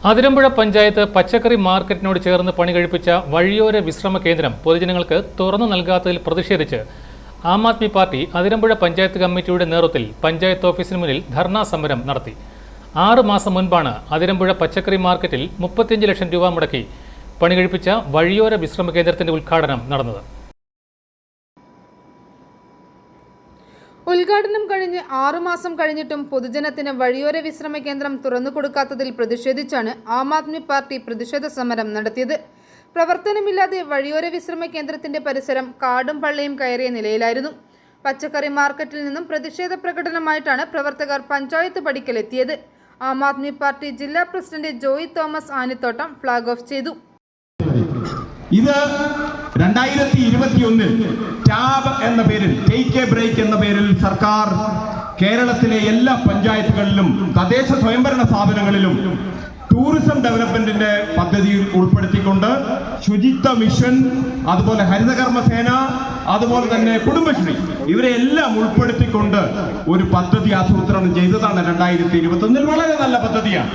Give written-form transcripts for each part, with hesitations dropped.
അതിരമ്പുഴ പഞ്ചായത്ത് പച്ചക്കറി മാർക്കറ്റിനോട് ചേർന്ന് പണി കഴിപ്പിച്ച വഴിയോര വിശ്രമ കേന്ദ്രം പൊതുജനങ്ങൾക്ക് തുറന്നു നൽകാത്തതിൽ പ്രതിഷേധിച്ച് ആം ആദ്മി പാർട്ടി അതിരമ്പുഴ പഞ്ചായത്ത് കമ്മിറ്റിയുടെ നേതൃത്വത്തിൽ പഞ്ചായത്ത് ഓഫീസിന് മുന്നിൽ ധർണാ സമരം നടത്തി. 6 മാസം മുൻപാണ് അതിരമ്പുഴ പച്ചക്കറി മാർക്കറ്റിൽ 35 ലക്ഷം രൂപ മുടക്കി പണി കഴിപ്പിച്ച വഴിയോര വിശ്രമ കേന്ദ്രത്തിന്റെ ഉദ്ഘാടനം നടന്നത്. ഉദ്ഘാടനം കഴിഞ്ഞ് 6 മാസം കഴിഞ്ഞിട്ടും പൊതുജനത്തിന് വഴിയോര വിശ്രമ കേന്ദ്രം തുറന്നു കൊടുക്കാത്തതിൽ പ്രതിഷേധിച്ചാണ് ആം ആദ്മി പാർട്ടി പ്രതിഷേധ സമരം നടത്തിയത്. പ്രവർത്തനമില്ലാതെ വഴിയോര വിശ്രമ കേന്ദ്രത്തിന്റെ പരിസരം കാടും പള്ളിയും കയറിയ നിലയിലായിരുന്നു. പച്ചക്കറി മാർക്കറ്റിൽ നിന്നും പ്രതിഷേധ പ്രകടനമായിട്ടാണ് പ്രവർത്തകർ പഞ്ചായത്ത് പടിക്കലെത്തിയത്. ആം ആദ്മി പാർട്ടി ജില്ലാ president Joy Thomas Anithottam flag off ചെയ്തു. ഇത് 2021 ടാബ് എന്ന പേരിൽ, ടേക്ക് എ ബ്രേക്ക് എന്ന പേരിൽ സർക്കാർ കേരളത്തിലെ എല്ലാ പഞ്ചായത്തുകളിലും തദ്ദേശ സ്വയംഭരണ സ്ഥാപനങ്ങളിലും ടൂറിസം ഡെവലപ്മെന്റിന്റെ പദ്ധതിയിൽ ഉൾപ്പെടുത്തിക്കൊണ്ട് ശുചിത്വ മിഷൻ, അതുപോലെ ഹരിതകർമ്മസേന, അതുപോലെ തന്നെ കുടുംബശ്രീ, ഇവരെ എല്ലാം ഉൾപ്പെടുത്തിക്കൊണ്ട് ഒരു പദ്ധതി ആസൂത്രണം ചെയ്തതാണ് 2021. വളരെ നല്ല പദ്ധതിയാണ്.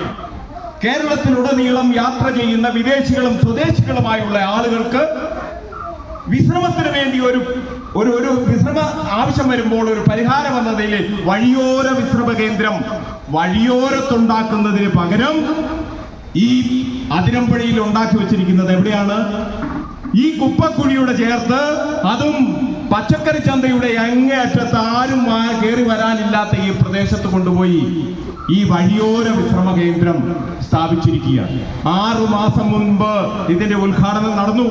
കേരളത്തിലുടനീളം യാത്ര ചെയ്യുന്ന വിദേശികളും സ്വദേശികളുമായുള്ള ആളുകൾക്ക് വിശ്രമത്തിന് വേണ്ടി ഒരു വിശ്രമ ആവശ്യം വരുമ്പോൾ ഒരു പരിഹാരം എന്ന നിലയിൽ വഴിയോര വിശ്രമ കേന്ദ്രം വഴിയോരത്തുണ്ടാക്കുന്നതിന് പകരം ഈ അതിരമ്പുഴയിൽ ഉണ്ടാക്കി വെച്ചിരിക്കുന്നത് എവിടെയാണ്? ഈ കുപ്പക്കുഴിയുടെ ചേർത്ത്, അതും പച്ചക്കറി ചന്തയുടെ അങ്ങേയറ്റത്ത് ആരും കയറി വരാനില്ലാത്ത ഈ പ്രദേശത്ത് കൊണ്ടുപോയി ഈ വഴിയോര വിശ്രമ കേന്ദ്രം സ്ഥാപിച്ചിരിക്കുകയാണ്. 6 മാസം മുൻപ് ഇതിന്റെ ഉദ്ഘാടനം നടന്നു.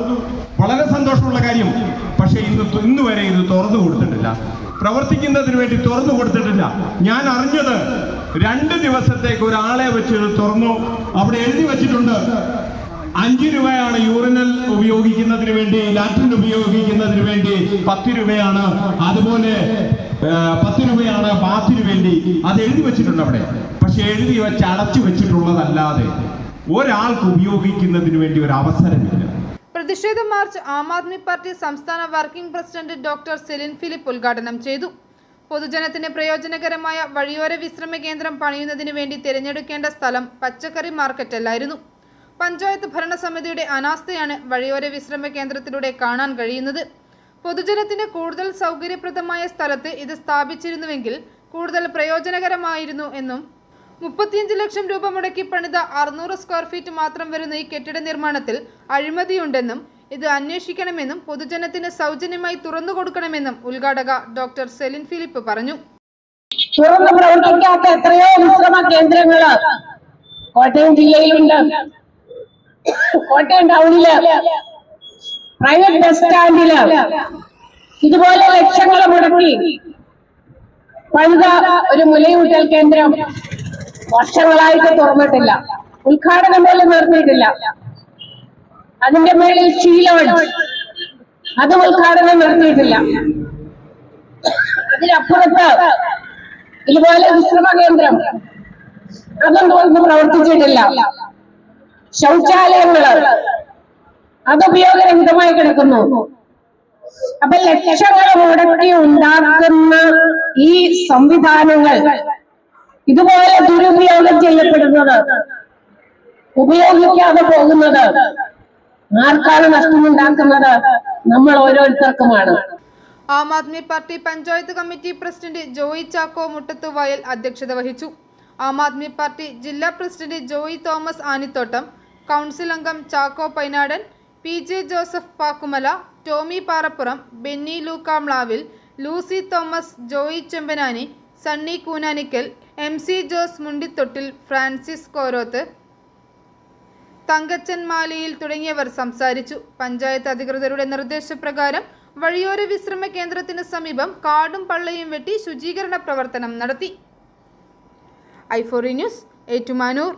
വളരെ സന്തോഷമുള്ള കാര്യം. പക്ഷെ ഇന്ന് വരെ ഇത് തുറന്നു കൊടുത്തിട്ടില്ല, പ്രവർത്തിക്കുന്നതിന് വേണ്ടി തുറന്നു കൊടുത്തിട്ടില്ല. ഞാൻ അറിഞ്ഞത് 2 ദിവസത്തേക്ക് ഒരാളെ വെച്ച് തുറന്നു. അവിടെ എഴുതി വെച്ചിട്ടുണ്ട് 5 രൂപയാണ് യൂറിനൽ ഉപയോഗിക്കുന്നതിന് വേണ്ടി, ലാട്രിൻ ഉപയോഗിക്കുന്നതിന് വേണ്ടി 10 രൂപയാണ്, അതുപോലെ 10 രൂപയാണ് ബാത്തിന് വേണ്ടി. അത് എഴുതി വെച്ചിട്ടുണ്ട് അവിടെ. പക്ഷെ എഴുതി വെച്ച് അടച്ചു വെച്ചിട്ടുള്ളതല്ലാതെ ഒരാൾക്ക് ഉപയോഗിക്കുന്നതിന് വേണ്ടി ഒരു അവസരമില്ല. പ്രതിഷേധ മാർച്ച് ആം ആദ്മി പാർട്ടി സംസ്ഥാന working president doctor Celine Philip ഉദ്ഘാടനം ചെയ്തു. പൊതുജനത്തിന് പ്രയോജനകരമായ വഴിയോര വിശ്രമ കേന്ദ്രം പണിയുന്നതിന് വേണ്ടി തിരഞ്ഞെടുക്കേണ്ട സ്ഥലം പച്ചക്കറി മാർക്കറ്റല്ലായിരുന്നു. പഞ്ചായത്ത് ഭരണസമിതിയുടെ അനാസ്ഥയാണ് വഴിയോര വിശ്രമ കേന്ദ്രത്തിലൂടെ കാണാൻ കഴിയുന്നത്. പൊതുജനത്തിന് കൂടുതൽ സൗകര്യപ്രദമായ സ്ഥലത്ത് ഇത് സ്ഥാപിച്ചിരുന്നുവെങ്കിൽ കൂടുതൽ പ്രയോജനകരമായിരുന്നു എന്നും 35 ലക്ഷം രൂപ മുടക്കി പണിത 600 സ്ക്വയർ ഫീറ്റ് മാത്രം വരുന്ന ഈ കെട്ടിട നിർമ്മാണത്തിൽ അഴിമതിയുണ്ടെന്നും ഇത് അന്വേഷിക്കണമെന്നും പൊതുജനത്തിന് സൗജന്യമായി തുറന്നു കൊടുക്കണമെന്നും ഉദ്ഘാടക ഡോക്ടർ സെലിൻ ഫിലിപ്പ് പറഞ്ഞു. തുറന്നു പ്രവർത്തിക്കാത്ത എത്രയോ വിശ്രമ കേന്ദ്രങ്ങൾ കോട്ടയം ജില്ലയിലുണ്ട്. കോട്ടയം ടൗണില് പ്രൈവറ്റ് ബസ് സ്റ്റാൻഡില് ഇതുപോലെ ലക്ഷങ്ങൾ മുടക്കി പണിത ഒരു മുലയൂട്ടൽ കേന്ദ്രം വർഷങ്ങളായിട്ട് തുറന്നിട്ടില്ല, ഉദ്ഘാടനം പോലും നടത്തിയിട്ടില്ല. അതിന്റെ മേളിൽ അതും ഉദ്ഘാടനം നടത്തിയിട്ടില്ല. അതിനപ്പുറത്ത് ഇതുപോലെ വിശ്രമ കേന്ദ്രം അതൊന്നും പ്രവർത്തിച്ചിട്ടില്ല. ശൗചാലയങ്ങള് അത് ഉപയോഗരഹിതമായി കിടക്കുന്നു. അപ്പൊ ലക്ഷങ്ങൾ മുടക്കി ഉണ്ടാക്കുന്ന ഈ സംവിധാനങ്ങൾ ഇതുപോലെ ദുരുപയോഗം ചെയ്യപ്പെടുന്നത്, ഉപയോഗിക്കാതെ പോകുന്നത് ആർക്കാണ് നഷ്ടമുണ്ടാക്കുന്നത്? നമ്മൾ ഓരോരുത്തർക്കുമാണ്. ആം ആദ്മി പാർട്ടി പഞ്ചായത്ത് കമ്മിറ്റി പ്രസിഡന്റ് ജോയി ചാക്കോ മുട്ടത്തുവയൽ അധ്യക്ഷത വഹിച്ചു. ആം ആദ്മി പാർട്ടി ജില്ലാ പ്രസിഡന്റ് ജോയി തോമസ് ആനിത്തോട്ടം, കൗൺസിൽ അംഗം ചാക്കോ പൈനാടൻ, PJ ജോസഫ് പാക്കുമല, ടോമി പാറപ്പുറം, ബെന്നി ലൂക്കാംളാവിൽ, ലൂസി തോമസ്, ജോയി ചെമ്പനാനി, സണ്ണി കൂനാനിക്കൽ, MC ജോസ് മുണ്ടിത്തൊട്ടിൽ, ഫ്രാൻസിസ് കോരോത്ത്, തങ്കച്ചൻ മാലിയിൽ തുടങ്ങിയവർ സംസാരിച്ചു. പഞ്ചായത്ത് അധികൃതരുടെ നിർദ്ദേശപ്രകാരം വഴിയോര വിശ്രമ കേന്ദ്രത്തിന് സമീപം കാടും പള്ളയും വെട്ടി ശുചീകരണ പ്രവർത്തനം നടത്തി. i4 news, Ettumanoor.